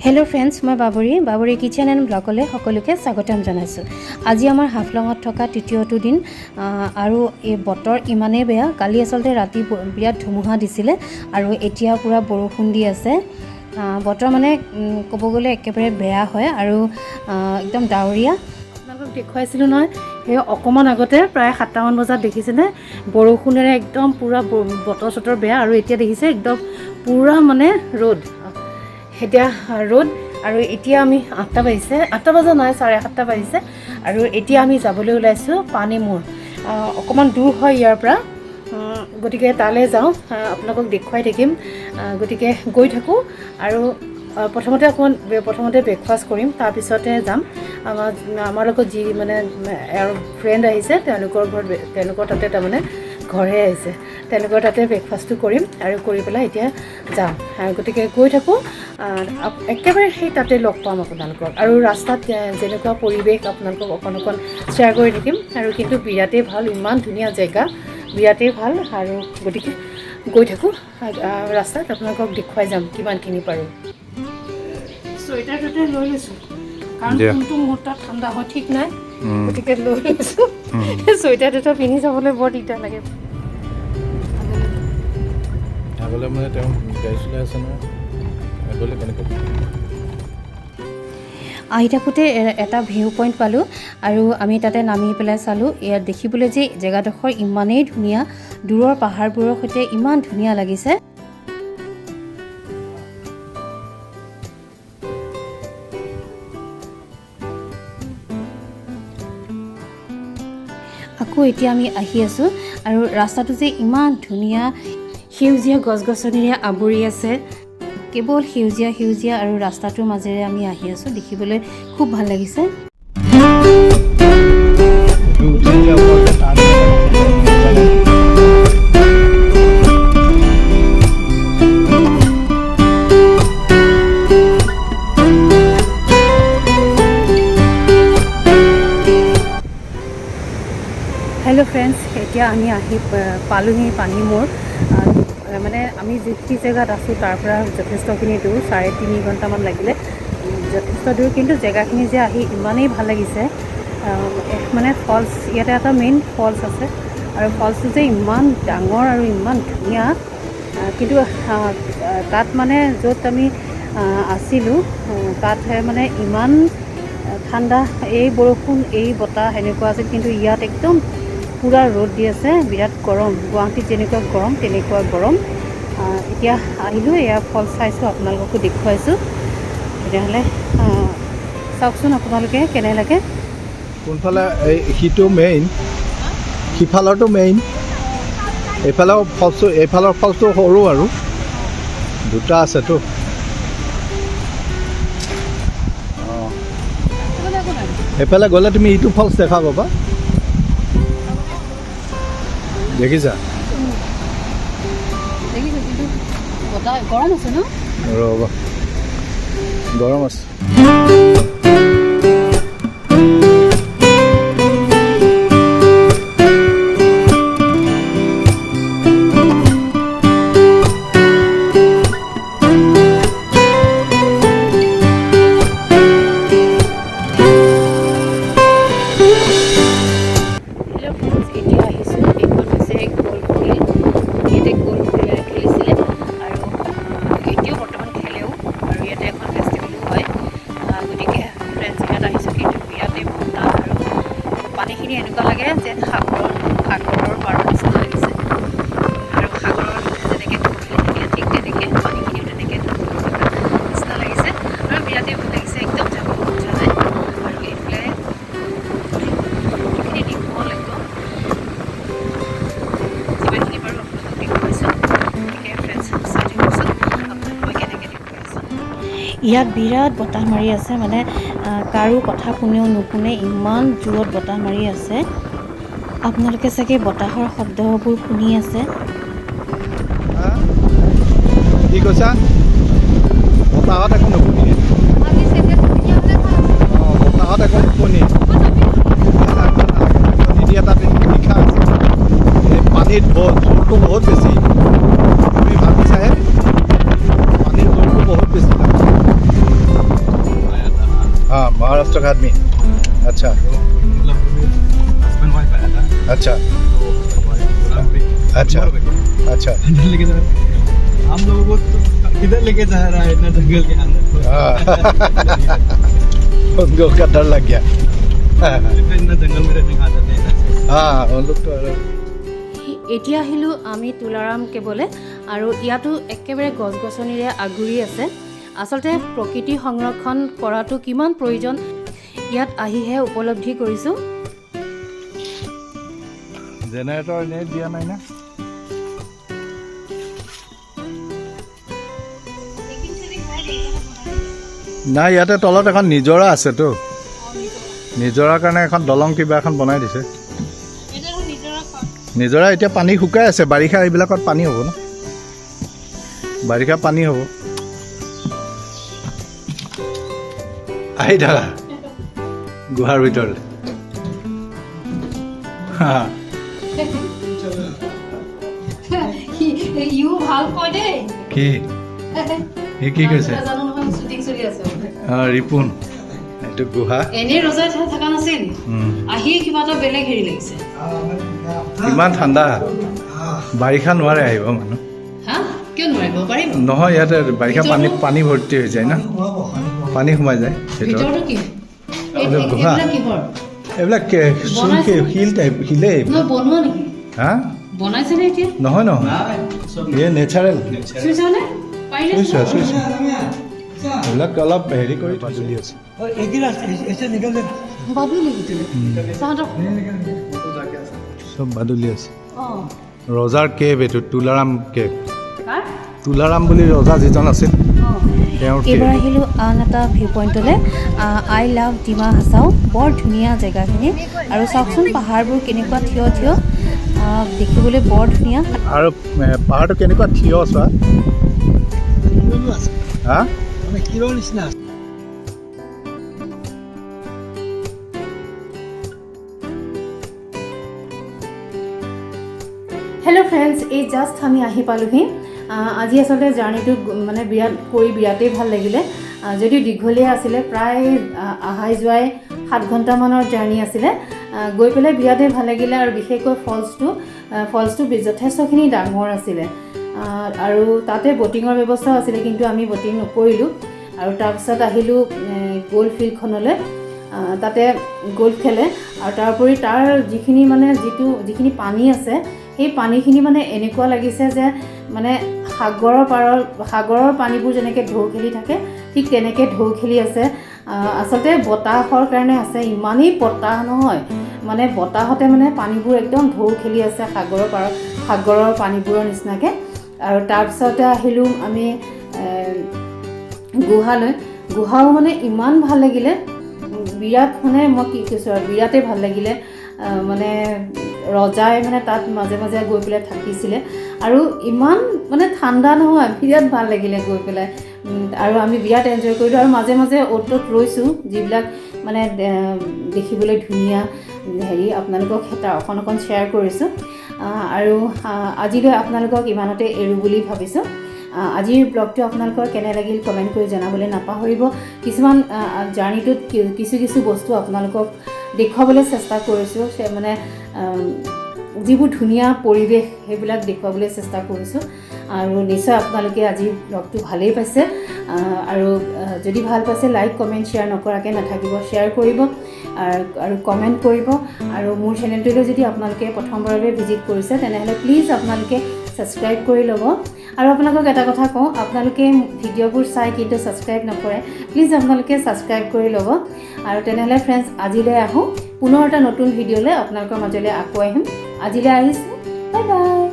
Hello' friends, মই Babri kitchen and ব্লগলৈ সকলোকে স্বাগতম জনাইছোঁ। আজি আমাৰ হাফলঙত থকা তৃতীয়টো দিন আৰু এই বতৰ ইমানেই বেয়া। কালি আচলতে ৰাতি বিৰাট ধুমুহা দিছিলে আৰু এতিয়া পূৰা বৰষুণ দি আছে। বতৰ মানে ক'ব গ'লে একেবাৰে বেয়া হয় আৰু একদম ডাৱৰীয়া। আপোনালোকক দেখুৱাইছিলোঁ নহয়, সেই অকণমান আগতে প্ৰায় 7টামান বজাত দেখিছেনে বৰষুণেৰে একদম পূৰা বতৰ চতৰ বেয়া আৰু এতিয়া দেখিছে একদম পূৰা মানে ৰ'দ। এতিয়া ৰ'দ আৰু এতিয়া আমি 8টা বাজিছে, 8টা বজা নাই 7:30 বাজিছে আৰু এতিয়া আমি যাবলৈ ওলাইছোঁ পানীমূৰ। অকণমান দূৰ হয় ইয়াৰ পৰা, গতিকে তালৈ যাওঁ, আপোনালোকক দেখুৱাই থাকিম। গতিকে গৈ থাকোঁ আৰু প্ৰথমতে ব্ৰেকফাষ্ট কৰিম, তাৰপিছতে যাম। আমাৰ লগত যি মানে ফ্ৰেণ্ড আহিছে তেওঁলোকৰ তাতে তাৰমানে ঘৰহে আহিছে, তেওঁলোকৰ তাতে ব্ৰেকফাষ্টটো কৰিম আৰু কৰি পেলাই এতিয়া যাম। গতিকে গৈ থাকোঁ, একেবাৰে সেই তাতে লগ পাম আপোনালোকক আৰু ৰাস্তাত যেনেকুৱা পৰিৱেশ আপোনালোকক অকণ শ্বেয়াৰ কৰি থাকিম। আৰু কিন্তু বিৰাটেই ভাল, ইমান ধুনীয়া জেগা, বিৰাটেই ভাল। আৰু গতিকে গৈ থাকোঁ ৰাস্তাত, আপোনালোকক দেখুৱাই যাম কিমানখিনি পাৰোঁ। চুৱেটাৰ তাতে লৈ লৈছোঁ কাৰণ কোনটো মুহূৰ্তত ঠাণ্ডা হয় ঠিক নাই, গতিকে লৈ লৈছোঁ। চুৱেটাৰ দুটা পিন্ধি যাবলৈ বৰ দিগদাৰ লাগে। আগলৈ মানে তেওঁ গাড়ী চলাই আছে নহয়, আগলৈ কেনেকৈ আহি থাকোঁতে এটা ভিউ পইণ্ট পালোঁ আৰু আমি তাতে নামি পেলাই চালোঁ। ইয়াত দেখিবলৈ যে জেগাডোখৰ ইমানেই ধুনীয়া, দূৰৰ পাহাৰবোৰৰ সৈতে ইমান ধুনীয়া লাগিছে। আকৌ এতিয়া আমি আহি আছোঁ আৰু ৰাস্তাটো যে ইমান ধুনীয়া, সেউজীয়া গছ গছনিৰে আৱৰি আছে, কেৱল সেউজীয়া আৰু ৰাস্তাটোৰ মাজেৰে আমি আহি আছোঁ। দেখিবলৈ খুব ভাল লাগিছে। হেল্ল' ফ্ৰেণ্ডছ, এতিয়া আমি আহি পালোহি পানীমূৰ। মানে আমি যিখিনি জেগাত আছোঁ তাৰ পৰা যথেষ্টখিনি দূৰ, 3.5 ঘণ্টামান লাগিলে, যথেষ্ট দূৰ। কিন্তু জেগাখিনি যে আহি ইমানেই ভাল লাগিছে, মানে ফলছ, ইয়াতে এটা মেইন ফলছ আছে আৰু ফলছটো যে ইমান ডাঙৰ আৰু ইমান ধুনীয়া। কিন্তু তাত মানে য'ত আমি আছিলোঁ তাত মানে ইমান ঠাণ্ডা, এই বৰষুণ এই বতাহ সেনেকুৱা আছিল, কিন্তু ইয়াত একদম পূৰা ৰ'দ দি আছে, বিৰাট গৰম। গুৱাহাটীত যেনেকুৱা গৰম তেনেকুৱা গৰম। এতিয়া আহিলোঁ, এয়া ফল চাইছোঁ, আপোনালোককো দেখুৱাইছোঁ। তেতিয়াহ'লে চাওকচোন আপোনালোকে কেনে লাগে। কোনফালে এই সিটো মেইন, সিফালৰটো মেইন, এইফালৰ ফলছটো সৰু আৰু দুটা আছেতো। এইফালে গ'লে তুমি ইটো ফলছ দেখা পাবা, দেখিছা? গৰম আছে ন? ৰ'বা, গৰম আছে। এনেকুৱা লাগে যেন সাগৰৰ পাৰৰ নিচিনা লাগিছে আৰু সাগৰৰ যেনেকৈ ঢৌখিনি থাকে ঠিক তেনেকৈ পানীখিনিও তেনেকৈ নিচিনা লাগিছে আৰু বিৰাটেই ভাল লাগিছে। একদম যাব মন যোৱা নাই আৰু এইফালে গোটেইখিনি দীঘল, একদম যিমানখিনি বাৰু আপোনালোকক দেখুৱাইছোঁ। গতিকে ফ্ৰেণ্ডছ, চাই দিবচোন আপোনালোক মই কেনেকৈ দেখুৱাইছোঁ। ইয়াত বিৰাট বতাহ মাৰি আছে, মানে কাৰো কথা কোনেও নুশুনে, ইমান জোৰত বতাহ মাৰি আছে। আপোনালোকে চাগে বতাহৰ শব্দবোৰ শুনি আছে। কি কৈছা? বতাহত একো নুশুনি, বতাহত একো নুশুনি নিদিয়ে। তাতে লিখা আছে এই পানীত জোৰটো বহুত বেছি, তুমি ভাবিছাহে পানীৰ জোৰটো বহুত বেছি। महाराष्ट्र का आदमी अच्छा मतलब हस्बैंड वाइफ आया था अच्छा तो हमारे प्रोग्राम पे अच्छा अच्छा अंदर लेके जा हम लोगों को तो किधर लेके जा रहा है इतना जंगल के अंदर हाँ। उनको का डर लग गया इतना जंगल में रहने का आदत है ना हाँ उन लोग तो এতিয়া আহিলোঁ আমি তুলাৰাম কেৱলে আৰু ইয়াতো একেবাৰে গছ গছনিৰে আগুৰি আছে আচলতে প্ৰকৃতি সংৰক্ষণ কৰাটো কিমান প্ৰয়োজন ইয়াত আহিহে উপলব্ধি কৰিছোঁ জেনেৰেটৰ নেট দিয়া নাই না নাই ইয়াতে তলত এখন নিজৰা আছেতো নিজৰাৰ কাৰণে এখন দলং কিবা এখন বনাই দিছে নিজৰা এতিয়া পানী শুকাই আছে বাৰিষা এইবিলাকত পানী হ'ব ন বাৰিষা পানী হ'ব আহি থাকা গুহাৰ ভিতৰত ইউ ভাল কয় দেই কি কি কৈছে জানো নহয় শ্বুটিং চলি আছে ৰিপুন এইটো গুহা এনেই ৰজাই থকা নাছিল আহি কিবা এটা বেলেগ হেৰি লাগিছে ইমান ঠাণ্ডা বাৰিষা নোৱাৰে আহিব মানুহ হা কিয় নোৱাৰিব পাৰিব নহয় ইয়াতে বাৰিষা পানী ভৰ্তি হৈ যায় না পানী সোমাই যায় ভিতৰটো কি এইবিলাক গুহা এইবিলাক শিল টাইপ শিলে নহয় বনোৱা নেকি হা বনাইছেনে এতিয়া নহয় নহয় এই নেচাৰেল চুইছানে পাৰিলে চুইছা চুইছা এইবিলাক অলপ হেৰি কৰি বাজুলি আছে বাদুলি গুটিলে চাহঁতক চব বাদুলি আছে অঁ ৰজাৰ কেব এইটো তুলাৰাম কেব কাৰ তুলাৰাম বুলি ৰজা যিজন আছিল তেওঁৰ এইবাৰ আহিলোঁ আন এটা ভিউ পইণ্টলৈ আই লাভ ডিমা হাছাও বৰ ধুনীয়া জেগাখিনি আৰু চাওকচোন পাহাৰবোৰ কেনেকুৱা থিয় থিয় দেখিবলৈ বৰ ধুনীয়া আৰু পাহাৰটো কেনেকুৱা থিয় চোৱা হা কিলোৰ নিচিনা হেল্ল' ফ্ৰেণ্ডছ এই জাষ্ট আমি আহি পালোহি আজি আচলতে জাৰ্ণিটো মানে বিৰাটেই ভাল লাগিলে যদিও দীঘলীয়া আছিলে প্ৰায় আহাই যোৱাই 7 ঘণ্টামানৰ জাৰ্ণি আছিলে গৈ পেলাই বিৰাটেই ভাল লাগিলে আৰু বিশেষকৈ ফলছটো যথেষ্টখিনি ডাঙৰ আছিলে আৰু তাতে বটিঙৰ ব্যৱস্থাও আছিলে কিন্তু আমি বটিং নকৰিলোঁ আৰু তাৰপিছত আহিলোঁ গ'ল্ফ ফিল্ডখনলৈ তাতে গ'ল্ফ খেলে আৰু তাৰোপৰি তাৰ যিখিনি পানী আছে সেই পানীখিনি মানে এনেকুৱা লাগিছে যে মানে সাগৰৰ পানীবোৰ যেনেকৈ ঢৌ খেলি থাকে ঠিক তেনেকৈ ঢৌ খেলি আছে আচলতে বতাহৰ কাৰণে আছে ইমানেই বতাহ নহয় মানে বতাহতে মানে পানীবোৰ একদম ঢৌ খেলি আছে সাগৰৰ পানীবোৰৰ নিচিনাকৈ আৰু তাৰপিছতে আহিলোঁ আমি গুহাও মানে ইমান ভাল লাগিলে বিৰাট মানে মই কি কৈছোঁ আৰু বিৰাটেই ভাল লাগিলে মানে ৰজাই মানে তাত মাজে মাজে গৈ পেলাই থাকিছিলে আৰু ইমান মানে ঠাণ্ডা নহয় বিৰাট ভাল লাগিলে গৈ পেলাই আৰু আমি বিৰাট এনজয় কৰিলোঁ আৰু মাজে মাজে অ'ত ৰৈছোঁ যিবিলাক মানে দেখিবলৈ ধুনীয়া হেৰি আপোনালোকক অকণ শ্বেয়াৰ কৰিছোঁ আৰু আজিলৈ আপোনালোকক ইমানতে এৰোঁ বুলি ভাবিছোঁ আজিৰ ব্লগটো আপোনালোকৰ কেনে লাগিল কমেণ্ট কৰি জনাবলৈ নাপাহৰিব কিছুমান জাৰ্ণিটোত কিছু বস্তু আপোনালোকক দেখুৱাবলৈ চেষ্টা কৰিছোঁ মানে যিবোৰ ধুনীয়া পৰিৱেশ সেইবিলাক দেখুৱাবলৈ চেষ্টা কৰিছোঁ আৰু নিশ্চয় আপোনালোকে আজি ব্লগটো ভালেই পাইছে আৰু যদি ভাল পাইছে লাইক কমেণ্ট শ্বেয়াৰ নকৰাকৈ নাথাকিব শ্বেয়াৰ কৰিব আৰু কমেণ্ট কৰিব আৰু মোৰ চেনেলটোলৈ যদি আপোনালোকে প্ৰথমবাৰৰ বাবে ভিজিট কৰিছে তেনেহ'লে প্লিজ আপোনালোকে ছাবস্ক্ৰাইব কৰি ল'ব আৰু আপোনালোকক এটা কথা কওঁ আপোনালোকে ভিডিঅ'বোৰ চাই কিন্তু ছাবস্ক্ৰাইব নকৰে প্লিজ আপোনালোকে ছাবস্ক্ৰাইব কৰি ল'ব আৰু তেনেহ'লে ফ্ৰেণ্ডছ আজিলৈ আহোঁ পুনৰ এটা নতুন ভিডিঅ'লৈ আপোনালোকৰ মাজলৈ আকৌ আহিম আজিলৈ আহিছোঁ বাই বাই